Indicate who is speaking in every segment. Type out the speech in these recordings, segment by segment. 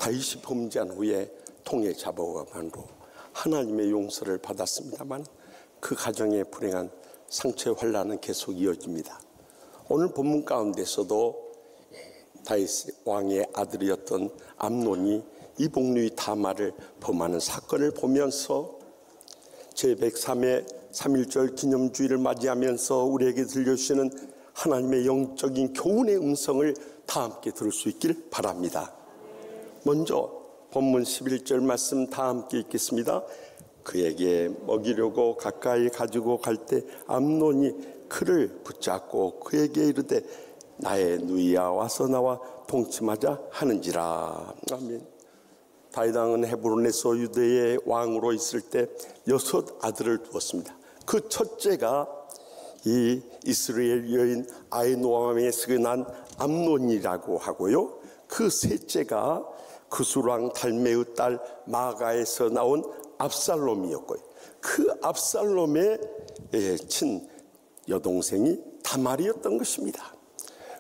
Speaker 1: 다윗이 범죄한 후에 통에 잡아가만으로 하나님의 용서를 받았습니다만 그 가정의 불행한 상처의 환란은 계속 이어집니다. 오늘 본문 가운데서도 다윗 왕의 아들이었던 암논이 이복누이 다말을 범하는 사건을 보면서 제103회 3.1절 기념주의를 맞이하면서 우리에게 들려주시는 하나님의 영적인 교훈의 음성을 다 함께 들을 수 있길 바랍니다. 먼저 본문 11절 말씀 다 함께 읽겠습니다. 그에게 먹이려고 가까이 가지고 갈 때 암논이 그를 붙잡고 그에게 이르되 나의 누이야 와서 나와 동침하자 하는지라. 아멘. 다윗 왕은 헤브론에서 유대의 왕으로 있을 때 6 아들을 두었습니다. 그 첫째가 이 이스라엘 여인 아히노아미에서 난 암논이라고 하고요. 그 셋째가 그술왕 달메의 딸 마가에서 나온 압살롬이었고요. 그 압살롬의 친 여동생이 다말이었던 것입니다.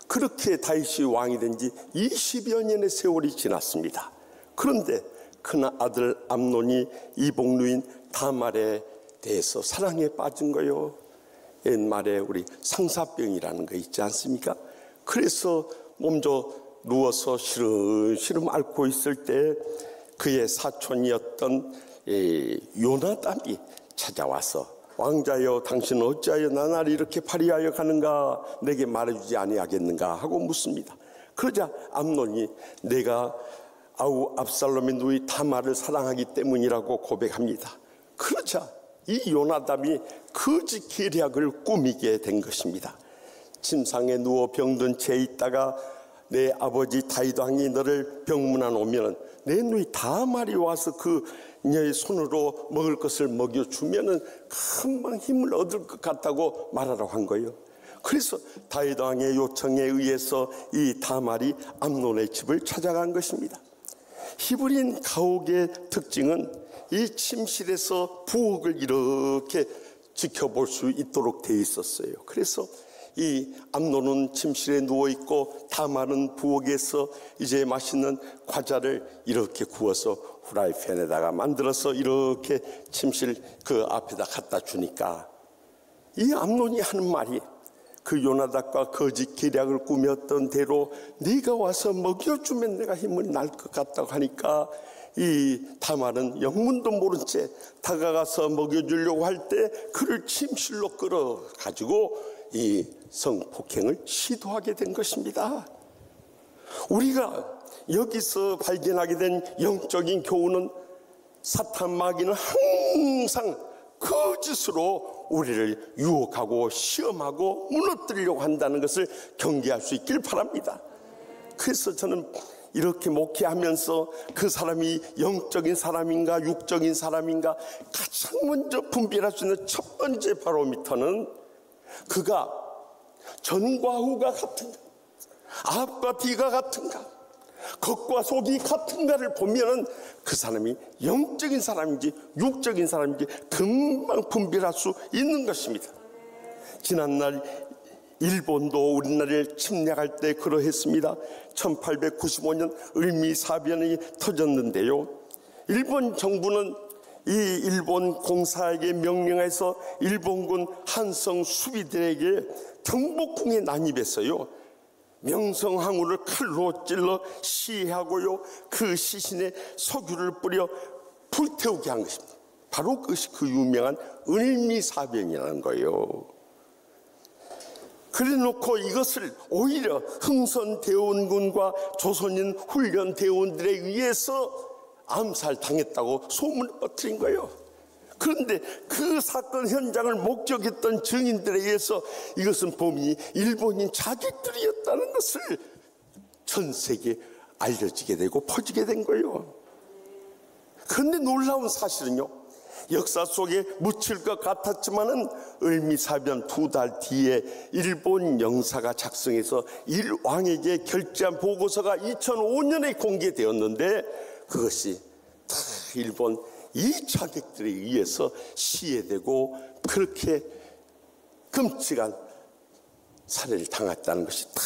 Speaker 1: 그렇게 다윗이 왕이 된 지 20여 년의 세월이 지났습니다. 그런데 큰 아들 암논이 이복누인 다말에 대해서 사랑에 빠진 거요. 옛말에 우리 상사병이라는 거 있지 않습니까? 그래서 먼저 누워서 시름시름 앓고 있을 때 그의 사촌이었던 요나답이 찾아와서 왕자여 당신은 어찌하여 나날이 이렇게 파리하여 가는가 내게 말해주지 아니하겠는가 하고 묻습니다. 그러자 암논이 내가 압살롬의 누이 다말을 사랑하기 때문이라고 고백합니다. 그러자 이 요나답이 거짓 계략을 꾸미게 된 것입니다. 침상에 누워 병든 채 있다가 내 아버지 다윗 왕이 너를 병문안 오면 내 누이 다말이 와서 그녀의 손으로 먹을 것을 먹여주면은 금방 힘을 얻을 것 같다고 말하라고 한 거예요. 그래서 다윗 왕의 요청에 의해서 이 다말이 암논의 집을 찾아간 것입니다. 히브리인 가옥의 특징은 이 침실에서 부엌을 이렇게 지켜볼 수 있도록 되어 있었어요. 그래서 이 암논은 침실에 누워있고 다말은 부엌에서 이제 맛있는 과자를 이렇게 구워서 후라이팬에다가 만들어서 이렇게 침실 그 앞에다 갖다 주니까 이 암논이 하는 말이 그 요나답과 거짓 계략을 꾸몄던 대로 네가 와서 먹여주면 내가 힘을 날 것 같다고 하니까 이 다말은 영문도 모른 채 다가가서 먹여주려고 할 때 그를 침실로 끌어가지고 이 성폭행을 시도하게 된 것입니다. 우리가 여기서 발견하게 된 영적인 교훈은 사탄 마귀는 항상 거짓으로 우리를 유혹하고 시험하고 무너뜨리려고 한다는 것을 경계할 수 있길 바랍니다. 그래서 저는 이렇게 목회하면서 그 사람이 영적인 사람인가 육적인 사람인가 가장 먼저 분별할 수 있는 첫 번째 바로미터는 그가 전과 후가 같은가 앞과 뒤가 같은가 겉과 속이 같은가를 보면은 그 사람이 영적인 사람인지 육적인 사람인지 금방 분별할 수 있는 것입니다. 지난날 일본도 우리나라를 침략할 때 그러했습니다. 1895년 을미사변이 터졌는데요. 일본 정부는 이 일본 공사에게 명령해서 일본군 한성 수비대에게 경복궁에 난입했어요. 명성황후를 칼로 찔러 시해하고요. 그 시신에 석유를 뿌려 불태우게 한 것입니다. 바로 그것이 그 유명한 을미사변이라는 거예요. 그래놓고 이것을 오히려 흥선대원군과 조선인 훈련대원들에 의해서 암살당했다고 소문을 퍼뜨린 거예요. 그런데 그 사건 현장을 목격했던 증인들에 의해서 이것은 범인이 일본인 자객들이었다는 것을 전 세계에 알려지게 되고 퍼지게 된 거예요. 그런데 놀라운 사실은요, 역사 속에 묻힐 것 같았지만은 을미사변 2달 뒤에 일본 영사가 작성해서 일왕에게 결재한 보고서가 2005년에 공개되었는데 그것이 다 일본 이 자객들에 의해서 시해되고 그렇게 끔찍한 살해를 당했다는 것이 다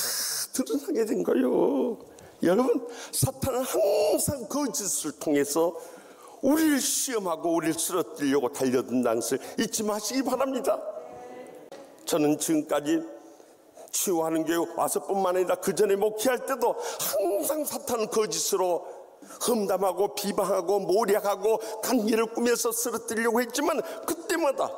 Speaker 1: 드러나게 된 거예요. 여러분, 사탄은 항상 거짓을 통해서 우리를 시험하고 우리를 쓰러뜨리려고 달려든다는 것을 잊지 마시기 바랍니다. 저는 지금까지 치유하는 교회 와서뿐만 아니라 그 전에 목회할 때도 항상 사탄은 거짓으로 험담하고 비방하고 모략하고 관계를 꾸며서 쓰러뜨리려고 했지만, 그때마다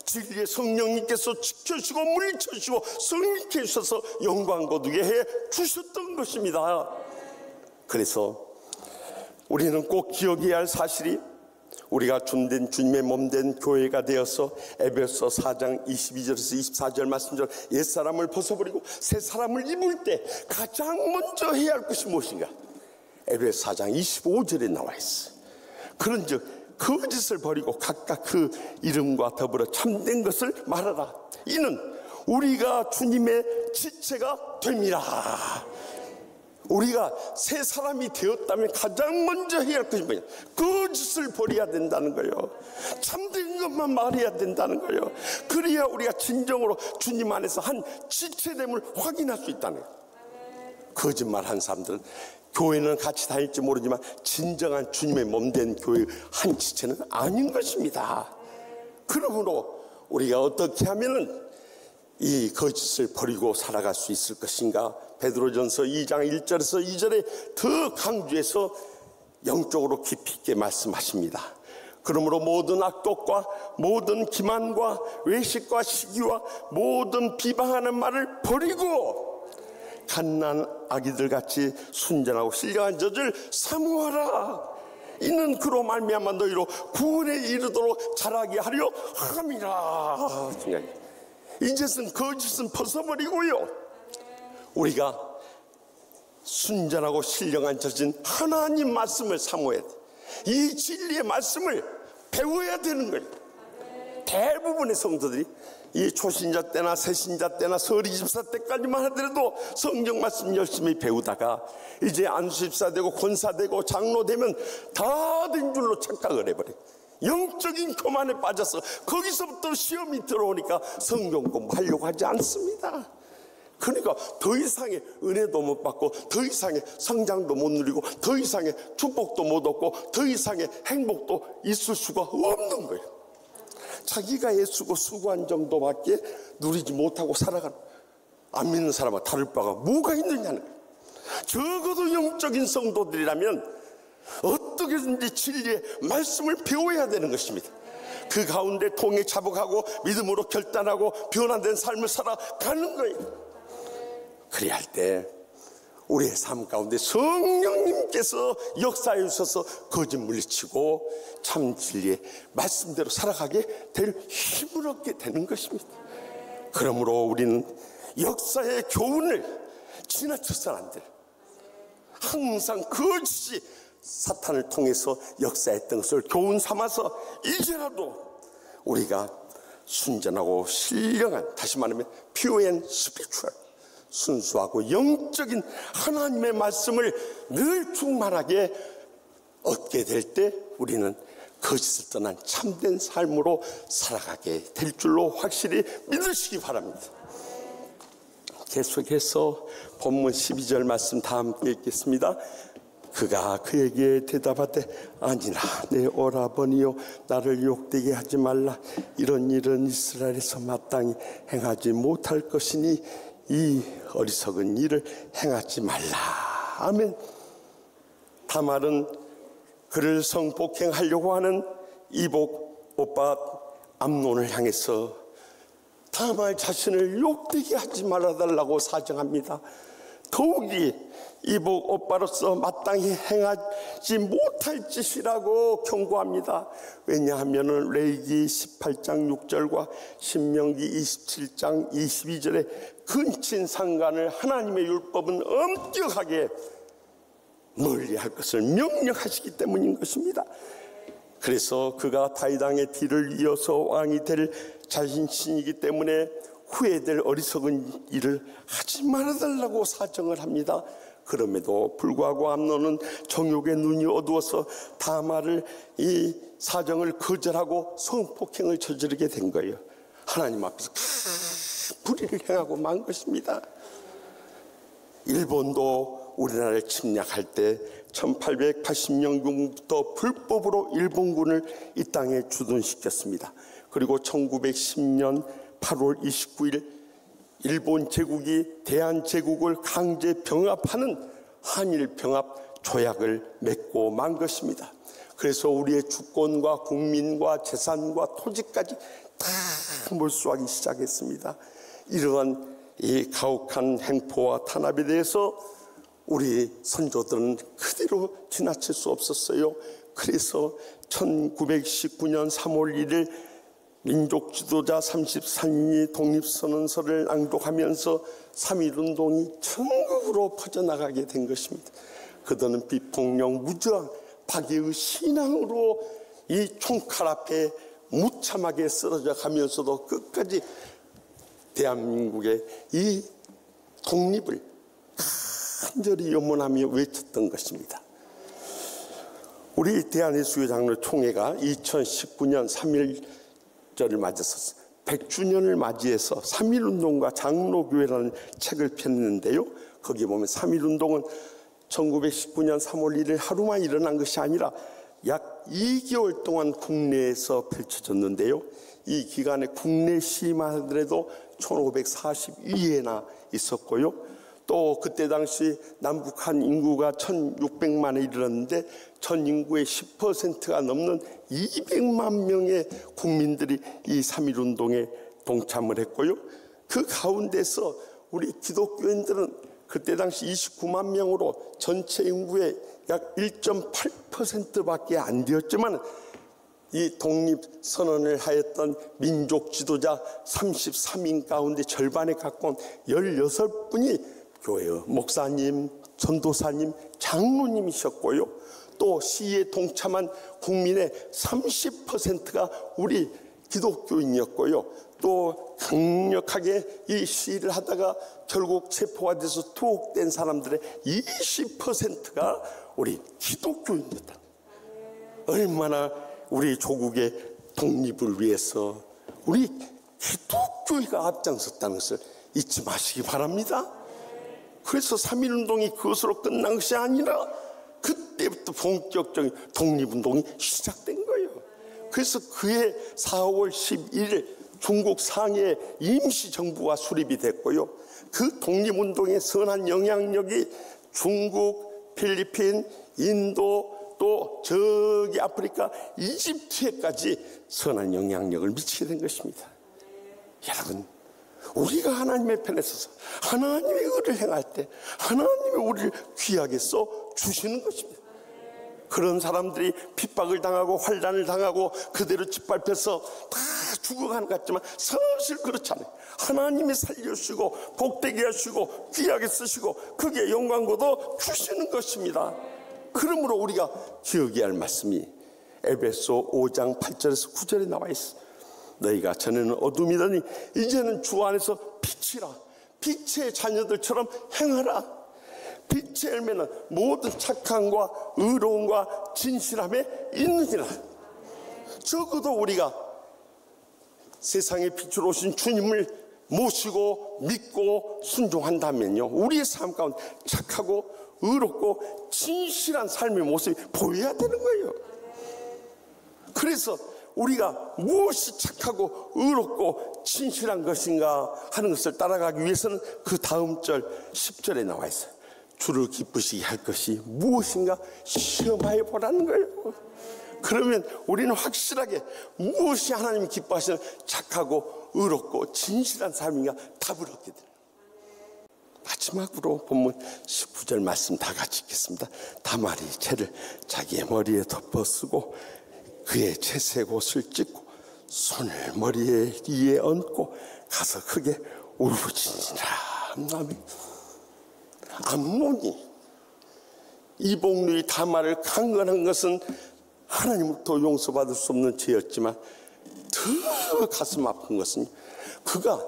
Speaker 1: 진리의 성령님께서 지켜주시고 물리쳐주시고 성립해 주셔서 영광 거두게 해 주셨던 것입니다. 그래서 우리는 꼭 기억해야 할 사실이, 우리가 준된 주님의 몸된 교회가 되어서 에베소 4장 22절에서 24절 말씀대로 옛사람을 벗어버리고 새 사람을 입을 때 가장 먼저 해야 할 것이 무엇인가? 에베소 4장 25절에 나와 있어요. 그런즉 거짓을 버리고 각각 그 이름과 더불어 참된 것을 말하라. 이는 우리가 주님의 지체가 됨이라. 우리가 새 사람이 되었다면 가장 먼저 해야 할 것이 뭐냐? 거짓을 버려야 된다는 거예요. 참된 것만 말해야 된다는 거예요. 그래야 우리가 진정으로 주님 안에서 한 지체됨을 확인할 수 있다는 거예요. 거짓말한 사람들은 교회는 같이 다닐지 모르지만 진정한 주님의 몸된 교회의 한 지체는 아닌 것입니다. 그러므로 우리가 어떻게 하면은 이 거짓을 버리고 살아갈 수 있을 것인가? 베드로전서 2장 1절에서 2절에 더 강조해서 영적으로 깊이 있게 말씀하십니다. 그러므로 모든 악독과 모든 기만과 외식과 시기와 모든 비방하는 말을 버리고 갓난 아기들 같이 순전하고 신령한 젖을 사모하라. 이는 그로 말미암아 너희로 구원에 이르도록 자라게 하려 함이라. 이제는 거짓은 벗어버리고요, 우리가 순전하고 신령한 젖인 하나님 말씀을 사모해야 돼. 이 진리의 말씀을 배워야 되는 거예요. 대부분의 성도들이 이 초신자 때나 새신자 때나 서리집사 때까지만 하더라도 성경 말씀 열심히 배우다가 이제 안수집사 되고 권사 되고 장로 되면 다 된 줄로 착각을 해버려요. 영적인 교만에 빠져서 거기서부터 시험이 들어오니까 성경 공부하려고 하지 않습니다. 그러니까 더 이상의 은혜도 못 받고 더 이상의 성장도 못 누리고 더 이상의 축복도 못 얻고 더 이상의 행복도 있을 수가 없는 거예요. 자기가 애쓰고 수고한 정도밖에 누리지 못하고 살아가는, 안 믿는 사람과 다를 바가 뭐가 있느냐는 거예요. 적어도 영적인 성도들이라면 어떻게든지 진리의 말씀을 배워야 되는 것입니다. 그 가운데 통해 자복하고 믿음으로 결단하고 변화된 삶을 살아가는 거예요. 그래야 할 때 우리의 삶 가운데 성령님께서 역사해 주셔서 거짓 물리치고 참 진리의 말씀대로 살아가게 될 힘을 얻게 되는 것입니다. 그러므로 우리는 역사의 교훈을 지나쳐서는 안 돼요. 항상 거짓이 사탄을 통해서 역사했던 것을 교훈 삼아서 이제라도 우리가 순전하고 신령한, 다시 말하면 pure and spiritual, 순수하고 영적인 하나님의 말씀을 늘 충만하게 얻게 될 때 우리는 거짓을 떠난 참된 삶으로 살아가게 될 줄로 확실히 믿으시기 바랍니다. 계속해서 본문 12절 말씀 다 함께 읽겠습니다. 그가 그에게 대답하되 아니라 내 오라버니여, 나를 욕되게 하지 말라. 이런 일은 이스라엘에서 마땅히 행하지 못할 것이니 이 어리석은 일을 행하지 말라. 아멘. 다말은 그를 성폭행하려고 하는 이복 오빠 암논을 향해서 다말 자신을 욕되게 하지 말아달라고 사정합니다. 더욱이 이복 오빠로서 마땅히 행하지 못할 짓이라고 경고합니다. 왜냐하면 레위기 18장 6절과 신명기 27장 22절에 근친 상간을 하나님의 율법은 엄격하게 멀리할 것을 명령하시기 때문인 것입니다. 그래서 그가 다윗 왕의 뒤를 이어서 왕이 될 자신이기 때문에 후회될 어리석은 일을 하지 말아달라고 사정을 합니다. 그럼에도 불구하고 암논은 정욕의 눈이 어두워서 다말을 이 사정을 거절하고 성폭행을 저지르게 된 거예요. 하나님 앞에서 큰 불의를 행하고 만 것입니다. 일본도 우리나라를 침략할 때 1880년부터 불법으로 일본군을 이 땅에 주둔시켰습니다. 그리고 1910년 8월 29일 일본 제국이 대한제국을 강제 병합하는 한일병합 조약을 맺고 만 것입니다. 그래서 우리의 주권과 국민과 재산과 토지까지 다 몰수하기 시작했습니다. 이러한 이 가혹한 행포와 탄압에 대해서 우리 선조들은 그대로 지나칠 수 없었어요. 그래서 1919년 3월 1일 민족 지도자 33인이 독립선언서를 낭독하면서 3.1운동이 전국으로 퍼져나가게 된 것입니다. 그들은 비폭력, 무저항, 박애의 신앙으로 이 총칼 앞에 무참하게 쓰러져 가면서도 끝까지 대한민국의 이 독립을 간절히 염원하며 외쳤던 것입니다. 우리 대한예수교 장로 총회가 2019년 3.1절을 맞아서 100주년을 맞이해서 3.1운동과 장로교회라는 책을 폈는데요. 거기 보면 3.1운동은 1919년 3월 1일 하루만 일어난 것이 아니라 약 2개월 동안 국내에서 펼쳐졌는데요. 이 기간에 국내 시위만 하더라도 1542회나 있었고요. 또 그때 당시 남북한 인구가 1600만에 이르렀는데 전 인구의 10%가 넘는 200만 명의 국민들이 이 3.1운동에 동참을 했고요. 그 가운데서 우리 기독교인들은 그때 당시 29만 명으로 전체 인구의 약 1.8%밖에 안 되었지만 이 독립선언을 하였던 민족 지도자 33인 가운데 절반에 가까운 16분이 교회의 목사님, 전도사님, 장로님이셨고요. 또 시위에 동참한 국민의 30%가 우리 기독교인이었고요. 또 강력하게 이 시위를 하다가 결국 체포가 돼서 투옥된 사람들의 20%가 우리 기독교인이었다. 얼마나 우리 조국의 독립을 위해서 우리 기독교회가 앞장섰다는 것을 잊지 마시기 바랍니다. 그래서 3.1운동이 그것으로 끝난 것이 아니라 그때부터 본격적인 독립운동이 시작된 거예요. 그래서 그해 4월 11일 중국 상해에 임시정부가 수립이 됐고요. 그 독립운동의 선한 영향력이 중국, 필리핀, 인도, 또 저기 아프리카 이집트에까지 선한 영향력을 미치게 된 것입니다. 여러분, 우리가 하나님의 편에 서서 하나님의 의를 행할 때 하나님이 우리를 귀하게 써 주시는 것입니다. 그런 사람들이 핍박을 당하고 환난을 당하고 그대로 짓밟혀서 다 죽어가는 것 같지만 사실 그렇지 않아요. 하나님이 살려주시고 복되게 하시고 귀하게 쓰시고 그게 영광고도 주시는 것입니다. 그러므로 우리가 기억해야 할 말씀이 에베소 5장 8절에서 9절에 나와 있어. 너희가 전에는 어둠이더니 이제는 주 안에서 빛이라. 빛의 자녀들처럼 행하라. 빛의 열매는 모든 착함과 의로움과 진실함에 있느니라. 적어도 우리가 세상의 빛으로 오신 주님을 모시고 믿고 순종한다면요, 우리의 삶 가운데 착하고 의롭고 진실한 삶의 모습이 보여야 되는 거예요. 그래서 우리가 무엇이 착하고 의롭고 진실한 것인가 하는 것을 따라가기 위해서는 그 다음 절 10절에 나와 있어요. 주를 기쁘시게 할 것이 무엇인가 시험하여 보라는 거예요. 그러면 우리는 확실하게 무엇이 하나님이 기뻐하시는 착하고 의롭고 진실한 삶인가 답을 얻게 돼요. 마지막으로 본문 19절 말씀 다 같이 읽겠습니다. 다말이 채를 자기의 머리에 덮어쓰고 그의 채색 옷을 찢고 손을 머리에 위에 얹고 가서 크게 울부짖으니라. 암논이 이복누이 다말을 강간한 것은 하나님으로부터 용서받을 수 없는 죄였지만 더 가슴 아픈 것은 그가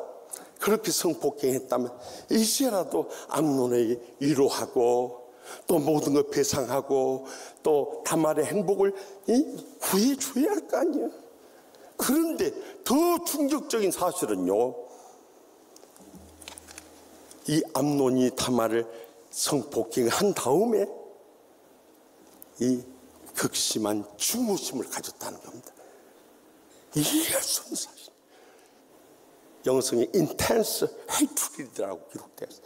Speaker 1: 그렇게 성폭행했다면 이제라도 암논에게 위로하고 또 모든 걸 배상하고 또 다말의 행복을 구해줘야 할 거 아니에요. 그런데 더 충격적인 사실은요, 이 암논이 다말을 성폭행을 한 다음에 이 극심한 증오심을 가졌다는 겁니다. 이해할 수 없는 사실. 영성의 intense hatred이라고 기록되어 있어요.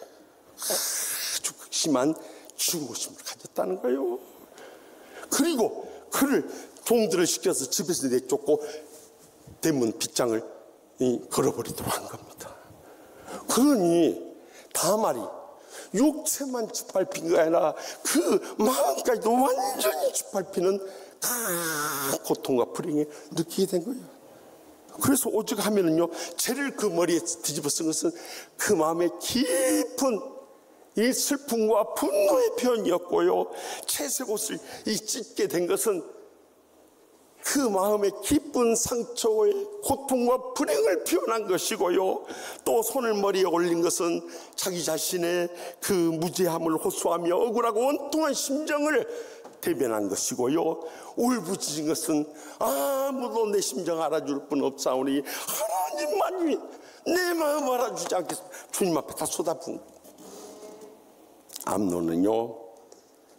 Speaker 1: 아주 극심한 증오심을 가졌다는 거예요. 그리고 그를 종들을 시켜서 집에서 내쫓고 대문 빗장을 걸어버리도록 한 겁니다. 그러니 다말이 육체만 짓밟힌 게 아니라 그 마음까지도 완전히 짓밟히는 큰 고통과 불행을 느끼게 된 거예요. 그래서 오직 하면은요, 죄를 그 머리에 뒤집어 쓴 것은 그 마음의 깊은 이 슬픔과 분노의 표현이었고요, 채색 옷을 찢게 된 것은 그 마음의 깊은 상처의 고통과 불행을 표현한 것이고요, 또 손을 머리에 올린 것은 자기 자신의 그 무죄함을 호소하며 억울하고 원통한 심정을 대변한 것이고요, 울부짖은 것은 아무도 내 심정 알아줄 분 없사오니 하나님만이 내 마음 알아주지 않겠습니다. 주님 앞에 다 쏟아부은 거예요. 암논은요,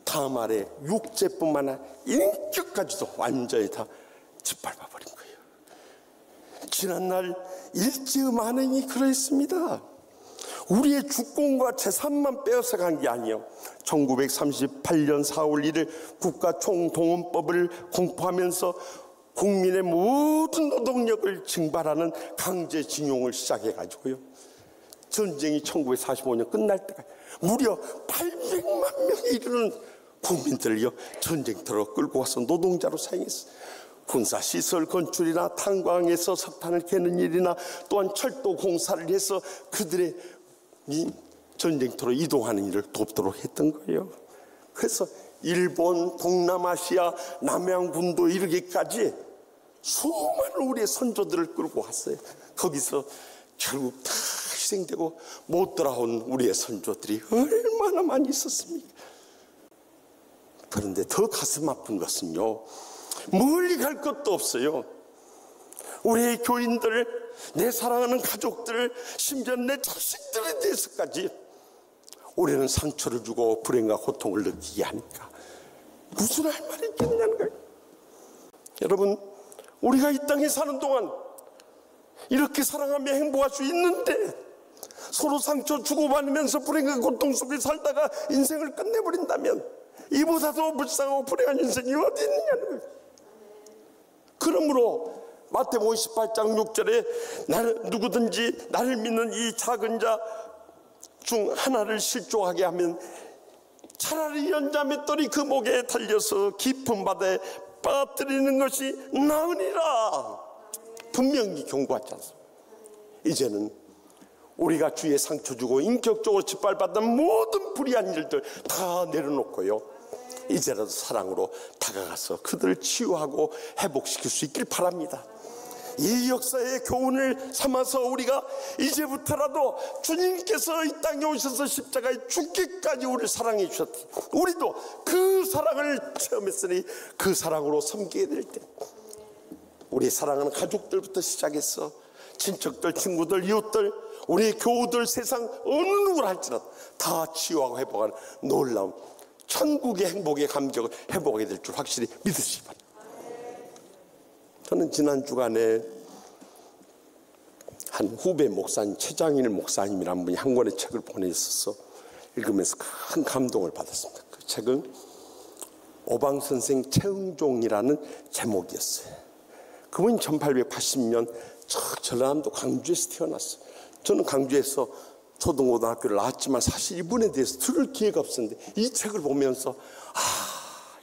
Speaker 1: 다말의 육체뿐만 아니라 인격까지도 완전히 다 짓밟아 버린 거예요. 지난날 일제의 만행이 그러했습니다. 우리의 주권과 재산만 빼앗아 간 게 아니에요. 1938년 4월 1일 국가총동원법을 공포하면서 국민의 모든 노동력을 징발하는 강제징용을 시작해가지고요, 전쟁이 1945년 끝날 때까지 무려 800만 명에 이르는 국민들을요, 전쟁터로 끌고 와서 노동자로 사용했어요. 군사시설 건축이나 탄광에서 석탄을 캐는 일이나 또한 철도 공사를 해서 그들의 이 전쟁터로 이동하는 일을 돕도록 했던 거예요. 그래서 일본, 동남아시아, 남양군도 이르기까지 수많은 우리의 선조들을 끌고 왔어요. 거기서 결국 다 희생되고 못 돌아온 우리의 선조들이 얼마나 많이 있었습니까? 그런데 더 가슴 아픈 것은요, 멀리 갈 것도 없어요. 우리의 교인들, 내 사랑하는 가족들, 심지어 내 자식들에 대해서까지 우리는 상처를 주고 불행과 고통을 느끼게 하니까 무슨 할 말이 있겠냐는 거예요. 여러분, 우리가 이 땅에 사는 동안 이렇게 사랑하며 행복할 수 있는데 서로 상처 주고받으면서 불행과 고통 속에 살다가 인생을 끝내버린다면 이보다도 불쌍하고 불행한 인생이 어디 있느냐는 거예요. 그러므로 마태복음 18장 6절에 누구든지 나를 믿는 이 작은 자 중 하나를 실족하게 하면 차라리 연자 맷돌이 그 목에 달려서 깊은 바다에 빠뜨리는 것이 나으니라. 분명히 경고하지 않습니까? 이제는 우리가 주위에 상처 주고 인격적으로 짓밟았던 모든 불의한 일들 다 내려놓고요, 이제라도 사랑으로 다가가서 그들을 치유하고 회복시킬 수 있길 바랍니다. 이 역사의 교훈을 삼아서 우리가 이제부터라도 주님께서 이 땅에 오셔서 십자가에 죽기까지 우리를 사랑해 주셨듯이 우리도 그 사랑을 체험했으니 그 사랑으로 섬기게 될 때 우리 사랑하는 가족들부터 시작해서 친척들, 친구들, 이웃들, 우리의 교우들, 세상 어느 누구를 할지라도 다 치유하고 회복하는 놀라운 천국의 행복의 감격을 회복하게 될 줄 확실히 믿으시기 바랍니다. 저는 지난 주간에 한 후배 목사님, 최장일 목사님이라는 분이 한 권의 책을 보내주셔서 읽으면서 큰 감동을 받았습니다. 그 책은 오방선생 최응종이라는 제목이었어요. 그분이 1880년 전라남도 광주에서 태어났어요. 저는 광주에서 초등고등학교를 나왔지만 사실 이분에 대해서 들을 기회가 없었는데 이 책을 보면서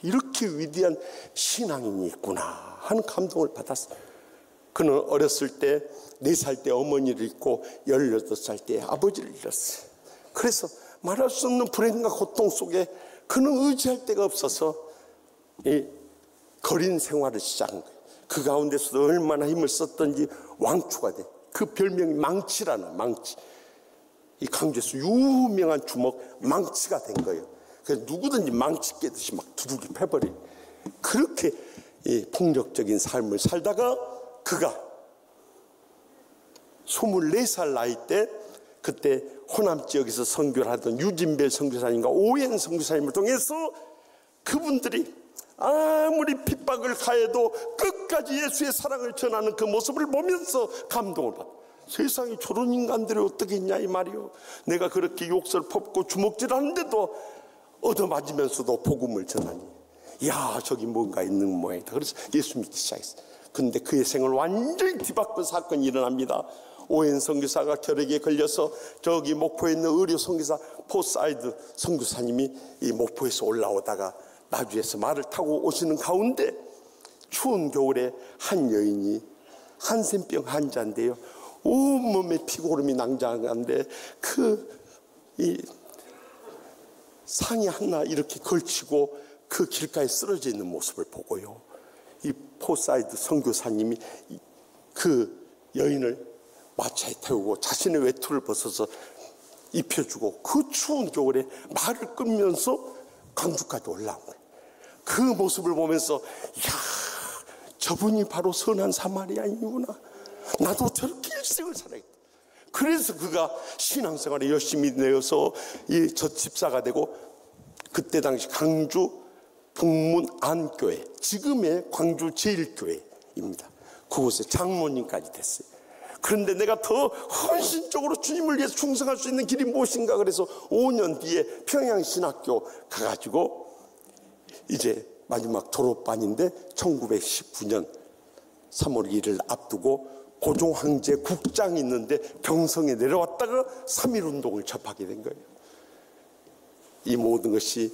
Speaker 1: 이렇게 위대한 신앙인이 있구나 하는 감동을 받았어요. 그는 어렸을 때 4살 때 어머니를 잃고 18살 때 아버지를 잃었어요. 그래서 말할 수 없는 불행과 고통 속에 그는 의지할 데가 없어서 이 거린 생활을 시작한 거예요. 그 가운데서도 얼마나 힘을 썼던지 왕초가 돼. 그 별명이 망치라는, 망치. 이 광주에서 유명한 주먹 망치가 된 거예요. 그래서 누구든지 망치 깨듯이 막 두들기 패버린, 그렇게 이 폭력적인 삶을 살다가 그가 24살 나이 때 그때 호남 지역에서 선교를 하던 유진벨 선교사님과 오웬 선교사님을 통해서 그분들이 아무리 핍박을 가해도 끝까지 예수의 사랑을 전하는 그 모습을 보면서 감동을 받아. 세상에 저런 인간들이 어떻게 있냐 이 말이요. 내가 그렇게 욕설 퍼붓고 주먹질하는데도 얻어맞으면서도 복음을 전하니, 야, 저기 뭔가 있는 모양이다. 그래서 예수 믿기 시작했어요. 근데 그의 생을 완전히 뒤바꾼 사건이 일어납니다. 오웬 선교사가 결핵에 걸려서 저기 목포에 있는 의료 선교사 포사이드 선교사님이 이 목포에서 올라오다가 나주에서 말을 타고 오시는 가운데 추운 겨울에 한 여인이 한센병 환자인데요, 온몸에 피고름이 낭자한데 이 상의 하나 이렇게 걸치고 그 길가에 쓰러져 있는 모습을 보고요, 이 포사이드 선교사님이 그 여인을 마차에 태우고 자신의 외투를 벗어서 입혀주고 그 추운 겨울에 말을 끌면서 광주까지 올라온 거예요. 그 모습을 보면서, 이야, 저분이 바로 선한 사마리아인이구나. 나도 저렇게 일생을 살아야겠다. 그래서 그가 신앙생활에 열심히 내어서 저 집사가 되고, 그때 당시 광주 북문 안교회, 지금의 광주 제일교회입니다. 그곳에 장로님까지 됐어요. 그런데 내가 더 헌신적으로 주님을 위해서 충성할 수 있는 길이 무엇인가, 그래서 5년 뒤에 평양신학교 가가지고 이제 마지막 졸업반인데 1919년 3월 1일 앞두고 고종 황제 국장이 있는데 경성에 내려왔다가 3.1운동을 접하게 된 거예요. 이 모든 것이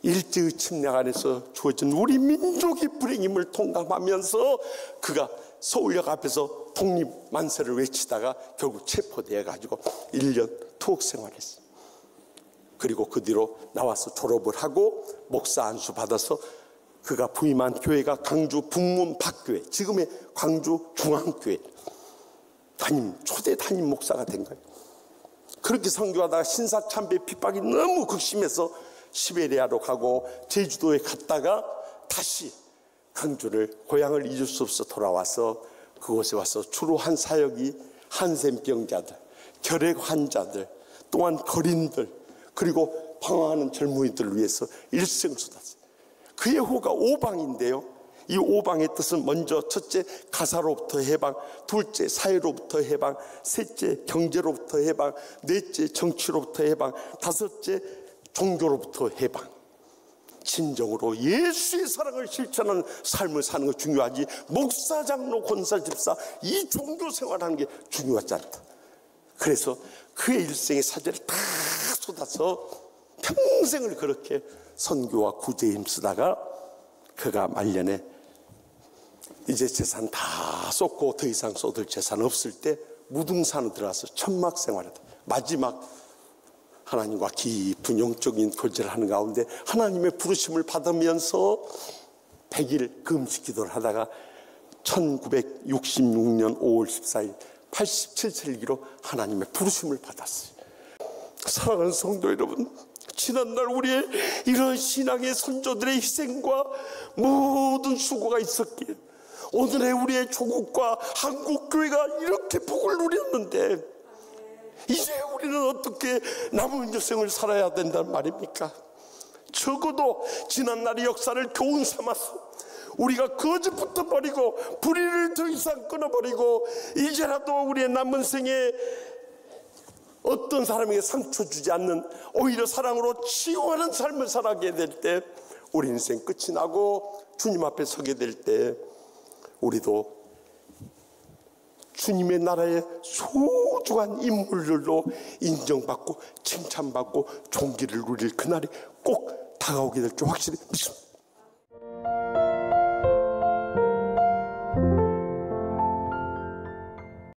Speaker 1: 일제의 침략 안에서 주어진 우리 민족의 불행임을 통감하면서 그가 서울역 앞에서 독립만세를 외치다가 결국 체포되어 가지고 1년 투옥 생활했어요. 그리고 그 뒤로 나와서 졸업을 하고 목사 안수 받아서 그가 부임한 교회가 광주 북문 박교회, 지금의 광주 중앙교회 초대 담임 목사가 된 거예요. 그렇게 선교하다가 신사참배 핍박이 너무 극심해서 시베리아로 가고 제주도에 갔다가 다시 광주를, 고향을 잊을 수 없어 돌아와서 그곳에 와서 주로 한 사역이 한센병자들, 결핵 환자들, 또한 거린들, 그리고 방황하는 젊은이들을 위해서 일생을 쏟았어요. 그의 호가 오방인데요, 이 오방의 뜻은 먼저 첫째 가사로부터 해방, 둘째 사회로부터 해방, 셋째 경제로부터 해방, 넷째 정치로부터 해방, 다섯째 종교로부터 해방. 진정으로 예수의 사랑을 실천하는 삶을 사는 거 중요하지, 목사, 장로, 권사, 집사 이 종교 생활하는 게 중요하지 않다. 그래서 그의 일생의 사제를 다 쏟아서 평생을 그렇게 선교와 구제에 힘쓰다가 그가 말년에 이제 재산 다 쏟고 더 이상 쏟을 재산 없을 때 무등산으로 들어가서 천막 생활하다 마지막 하나님과 깊은 영적인 교제를 하는 가운데 하나님의 부르심을 받으면서 100일 금식 기도를 하다가 1966년 5월 14일 87세기로 하나님의 부르심을 받았어요. 사랑하는 성도 여러분, 지난날 우리의 이런 신앙의 선조들의 희생과 모든 수고가 있었기에 오늘의 우리의 조국과 한국교회가 이렇게 복을 누렸는데 이제 우리는 어떻게 남은 여생을 살아야 된단 말입니까? 적어도 지난날의 역사를 교훈 삼아서 우리가 거짓부터 버리고 불의를 더 이상 끊어버리고 이제라도 우리의 남은 생에 어떤 사람에게 상처 주지 않는 오히려 사랑으로 치유하는 삶을 살아가게 될 때 우리 인생 끝이 나고 주님 앞에 서게 될 때 우리도 주님의 나라의 소중한 인물들로 인정받고 칭찬받고 존귀를 누릴 그날이 꼭 다가오게 될 줄 확실히 믿습니다.